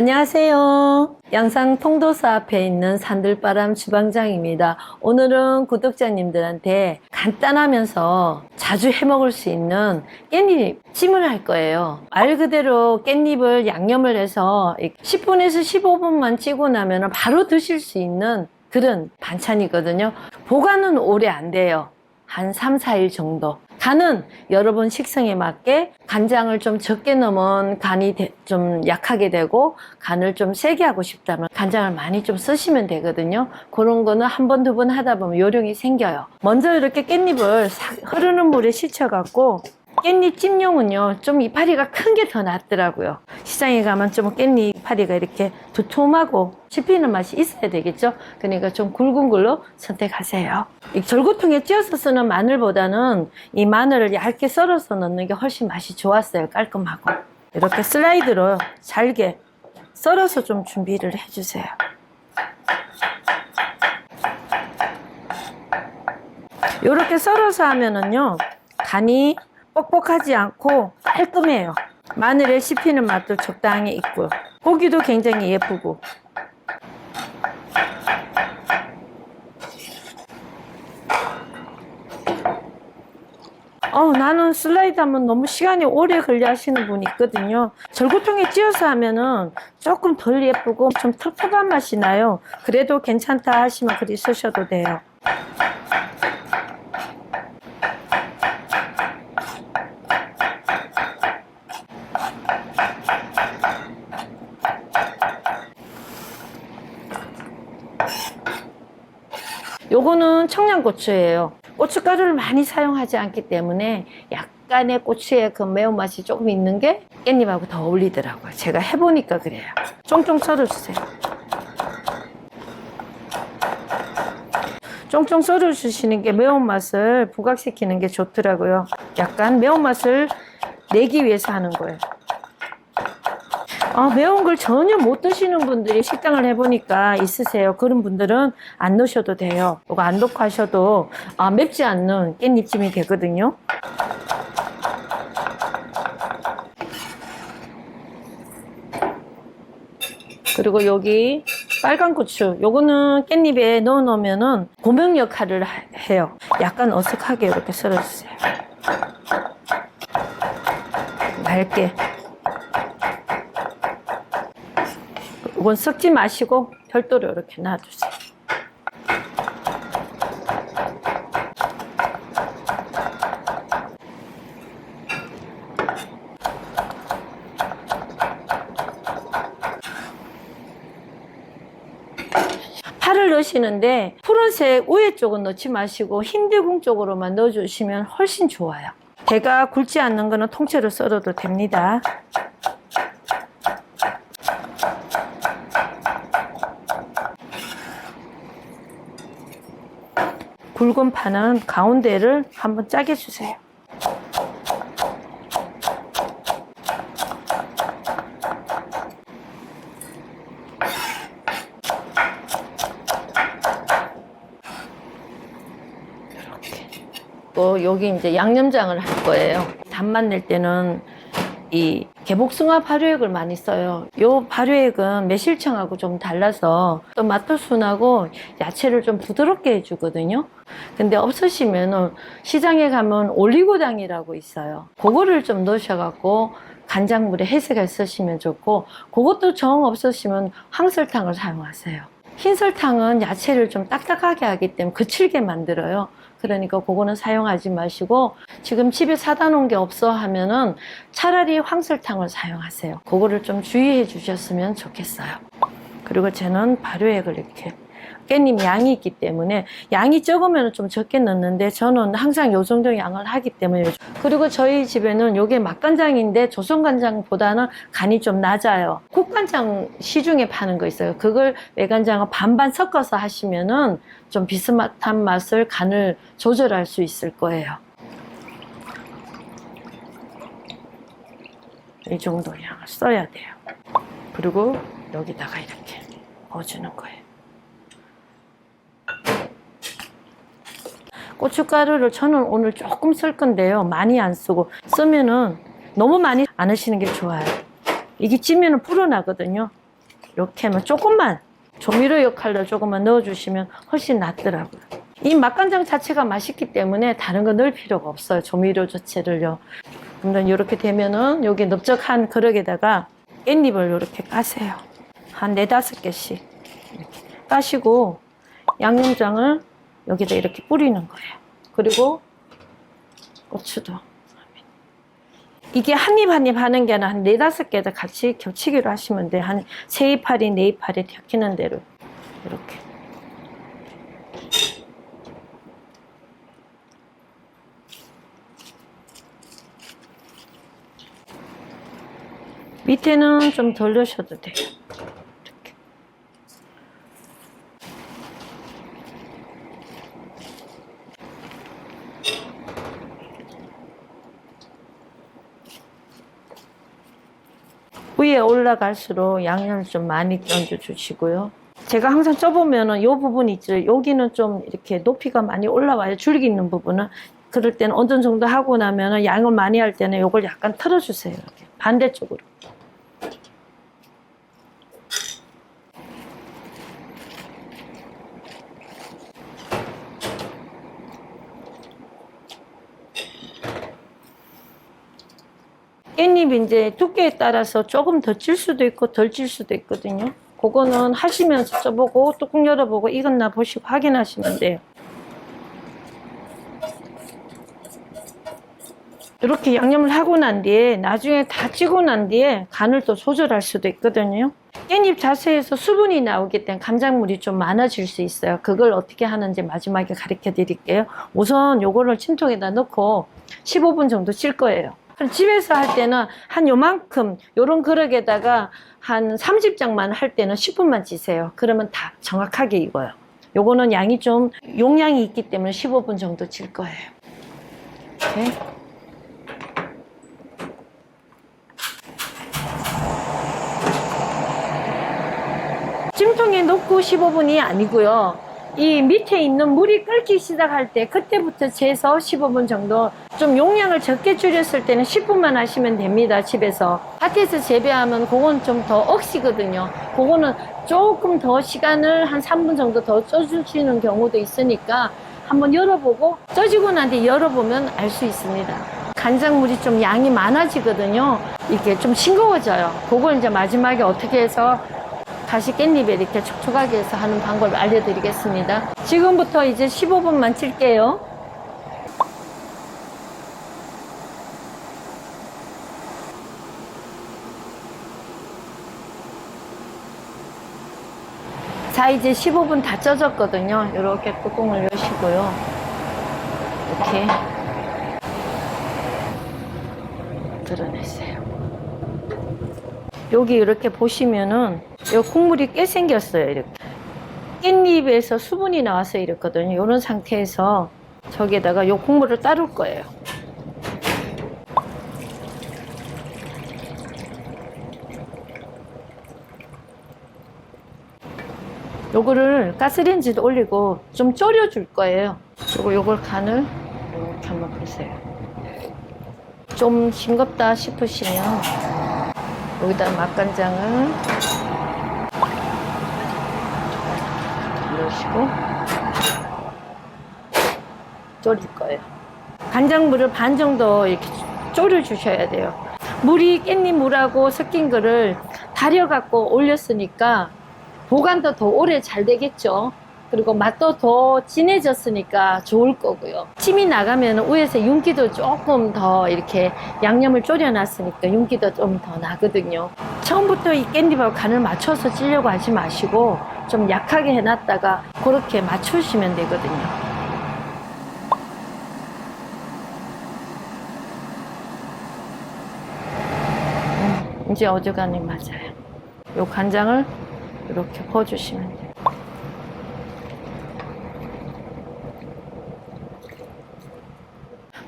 안녕하세요. 양상 통도사 앞에 있는 산들바람 주방장입니다. 오늘은 구독자님들한테 간단하면서 자주 해먹을 수 있는 깻잎 찜을 할 거예요. 말 그대로 깻잎을 양념을 해서 10분에서 15분만 찌고 나면 바로 드실 수 있는 그런 반찬이거든요. 보관은 오래 안 돼요. 한 3, 4일 정도. 간은 여러분 식성에 맞게 간장을 좀 적게 넣으면 간이 좀 약하게 되고, 간을 좀 세게 하고 싶다면 간장을 많이 좀 쓰시면 되거든요. 그런 거는 한 번, 두 번 하다 보면 요령이 생겨요. 먼저 이렇게 깻잎을 흐르는 물에 씻혀갖고, 깻잎 찜용은요 좀 이파리가 큰 게 더 낫더라고요. 시장에 가면 좀 깻잎 이파리가 이렇게 두툼하고 씹히는 맛이 있어야 되겠죠. 그러니까 좀 굵은 걸로 선택하세요. 이 절구통에 찧어서 쓰는 마늘보다는 이 마늘을 얇게 썰어서 넣는 게 훨씬 맛이 좋았어요. 깔끔하고. 이렇게 슬라이드로 잘게 썰어서 좀 준비를 해주세요. 이렇게 썰어서 하면은요 간이 뻑뻑하지 않고 깔끔해요. 마늘에 씹히는 맛도 적당히 있고요. 고기도 굉장히 예쁘고. 나는 슬라이드 하면 너무 시간이 오래 걸려 하시는 분이 있거든요. 절구통에 찧어서 하면은 조금 덜 예쁘고 좀 텁텁한 맛이 나요. 그래도 괜찮다 하시면 그리 쓰셔도 돼요. 요거는 청양고추예요. 고춧가루를 많이 사용하지 않기 때문에 약간의 고추의 그 매운맛이 조금 있는 게 깻잎하고 더 어울리더라고요. 제가 해보니까 그래요. 쫑쫑 썰어주세요. 쫑쫑 썰어주시는 게 매운맛을 부각시키는 게 좋더라고요. 약간 매운맛을 내기 위해서 하는 거예요. 매운 걸 전혀 못 드시는 분들이 식당을 해보니까 있으세요. 그런 분들은 안 넣으셔도 돼요. 이거 안 넣고 하셔도 맵지 않는 깻잎찜이 되거든요. 그리고 여기 빨간 고추, 요거는 깻잎에 넣어 놓으면은 고명 역할을 해요. 약간 어색하게 이렇게 썰어주세요. 맑게. 이건 섞지 마시고 별도로 이렇게 놔두세요. 파를 넣으시는데 푸른색 우회 쪽은 넣지 마시고 흰대궁 쪽으로만 넣어주시면 훨씬 좋아요. 대가 굵지 않는 거는 통째로 썰어도 됩니다. 굵은 파는 가운데를 한번 짜게 주세요. 이렇게. 또 여기 이제 양념장을 할 거예요. 단맛 낼 때는 이 개복숭아 발효액을 많이 써요. 요 발효액은 매실청하고 좀 달라서 또 맛도 순하고 야채를 좀 부드럽게 해주거든요. 근데 없으시면 시장에 가면 올리고당이라고 있어요. 그거를 좀 넣으셔갖고 간장물에 해석해 쓰시면 좋고, 그것도 정 없으시면 황설탕을 사용하세요. 흰설탕은 야채를 좀 딱딱하게 하기 때문에 거칠게 만들어요. 그러니까 그거는 사용하지 마시고, 지금 집에 사다 놓은 게 없어 하면은 차라리 황설탕을 사용하세요. 그거를 좀 주의해 주셨으면 좋겠어요. 그리고 저는 발효액을 이렇게, 깻잎 양이 있기 때문에 양이 적으면 좀 적게 넣는데 저는 항상 요 정도 양을 하기 때문에. 그리고 저희 집에는 요게 맛간장인데 조선간장보다는 간이 좀 낮아요. 국간장 시중에 파는 거 있어요. 그걸 외간장을 반반 섞어서 하시면은 좀 비슷한 맛을, 간을 조절할 수 있을 거예요. 이 정도 양을 써야 돼요. 그리고 여기다가 이렇게 넣어주는 거예요. 고춧가루를 저는 오늘 조금 쓸 건데요. 많이 안 쓰고, 쓰면은 너무 많이 안 하시는 게 좋아요. 이게 찌면은 불어나거든요. 이렇게 하면 조금만 조미료 역할로 조금만 넣어주시면 훨씬 낫더라고요. 이 맛간장 자체가 맛있기 때문에 다른 거 넣을 필요가 없어요. 조미료 자체를요. 그러면 이렇게 되면은 여기 넓적한 그릇에다가 깻잎을 이렇게 까세요. 한 4, 5개씩 이렇게 까시고 양념장을 여기다 이렇게 뿌리는 거예요. 그리고 고추도. 이게 한 입 한 입 하는 게 아니라 한 4, 5개다 같이 겹치기로 하시면 돼요. 한 3입알이 4입알이 튀기는 대로 이렇게. 밑에는 좀 덜 넣으셔도 돼요. 이렇게. 위에 올라갈수록 양념을 좀 많이 얹어 주시고요. 제가 항상 쪄보면은 이 부분 있죠. 여기는 좀 이렇게 높이가 많이 올라와요. 줄기 있는 부분은. 그럴 때는 어느 정도 하고 나면은 양을 많이 할 때는 이걸 약간 틀어주세요. 이렇게 반대쪽으로. 깻잎이 이제 두께에 따라서 조금 더 찔 수도 있고 덜 찔 수도 있거든요. 그거는 하시면서 쪄보고 뚜껑 열어보고 익었나 보시고 확인하시면 돼요. 이렇게 양념을 하고 난 뒤에 나중에 다 찌고 난 뒤에 간을 또 조절할 수도 있거든요. 깻잎 자체에서 수분이 나오기 때문에 간장물이 좀 많아질 수 있어요. 그걸 어떻게 하는지 마지막에 가르쳐 드릴게요. 우선 요거를 침통에다 넣고 15분 정도 찔 거예요. 그럼 집에서 할 때는 한 요만큼 요런 그릇에다가 한 30장만 할 때는 10분만 찌세요. 그러면 다 정확하게 익어요. 요거는 양이 좀 용량이 있기 때문에 15분 정도 찔 거예요. 이렇게. 찜통에 넣고 15분이 아니고요. 이 밑에 있는 물이 끓기 시작할 때 그때부터 재서 15분 정도, 좀 용량을 적게 줄였을 때는 10분만 하시면 됩니다. 집에서. 밭에서 재배하면 그건 좀 더 억시거든요. 그거는 조금 더 시간을 한 3분 정도 더 쪄주시는 경우도 있으니까 한번 열어보고, 쪄지고 난 뒤에 열어보면 알 수 있습니다. 간장물이 좀 양이 많아지거든요. 이게 좀 싱거워져요. 그걸 이제 마지막에 어떻게 해서 다시 깻잎에 이렇게 촉촉하게 해서 하는 방법을 알려드리겠습니다. 지금부터 이제 15분만 찔게요. 자, 이제 15분 다 쪄졌거든요. 이렇게 뚜껑을 여시고요. 이렇게 드러냈어요. 여기 이렇게 보시면은 이 국물이 꽤 생겼어요. 이렇게 깻잎에서 수분이 나와서 이렇거든요. 이런 상태에서 저기에다가 이 국물을 따를 거예요. 요거를 가스레인지에 올리고 좀 졸여줄 거예요. 그리고 요걸 간을 이렇게 한번 보세요. 좀 싱겁다 싶으시면 여기다 맛간장을 넣으시고 졸일 거예요. 간장물을 반 정도 이렇게 졸여 주셔야 돼요. 물이 깻잎 물하고 섞인 거를 달여 갖고 올렸으니까 보관도 더 오래 잘 되겠죠. 그리고 맛도 더 진해졌으니까 좋을 거고요. 침이 나가면 위에서 윤기도 조금 더 이렇게 양념을 졸여놨으니까 윤기도 좀 더 나거든요. 처음부터 이 깻잎하고 간을 맞춰서 찌려고 하지 마시고 좀 약하게 해놨다가 그렇게 맞추시면 되거든요. 이제 어지간히 맞아요. 요 간장을 이렇게 퍼주시면 돼요.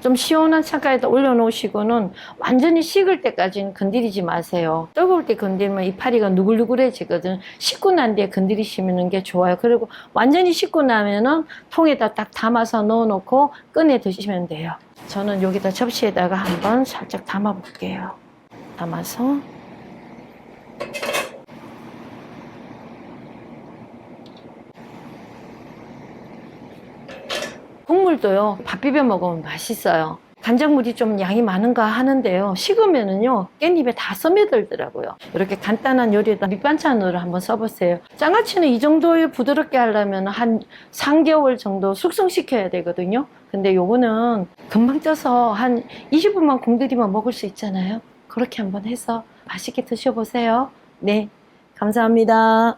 좀 시원한 창가에다 올려놓으시고는 완전히 식을 때까지는 건드리지 마세요. 뜨거울 때 건드리면 이파리가 누글누글해지거든. 식고 난 뒤에 건드리시는 게 좋아요. 그리고 완전히 식고 나면은 통에다 딱 담아서 넣어놓고 꺼내 드시면 돼요. 저는 여기다 접시에다가 한번 살짝 담아 볼게요. 담아서 국물도요, 밥 비벼 먹으면 맛있어요. 간장물이 좀 양이 많은가 하는데요. 식으면은요, 깻잎에 다 스며들더라고요. 이렇게 간단한 요리에다 밑반찬으로 한번 써보세요. 장아찌는 이 정도에 부드럽게 하려면 한 3개월 정도 숙성시켜야 되거든요. 근데 요거는 금방 쪄서 한 20분만 공들이면 먹을 수 있잖아요. 그렇게 한번 해서 맛있게 드셔보세요. 네, 감사합니다.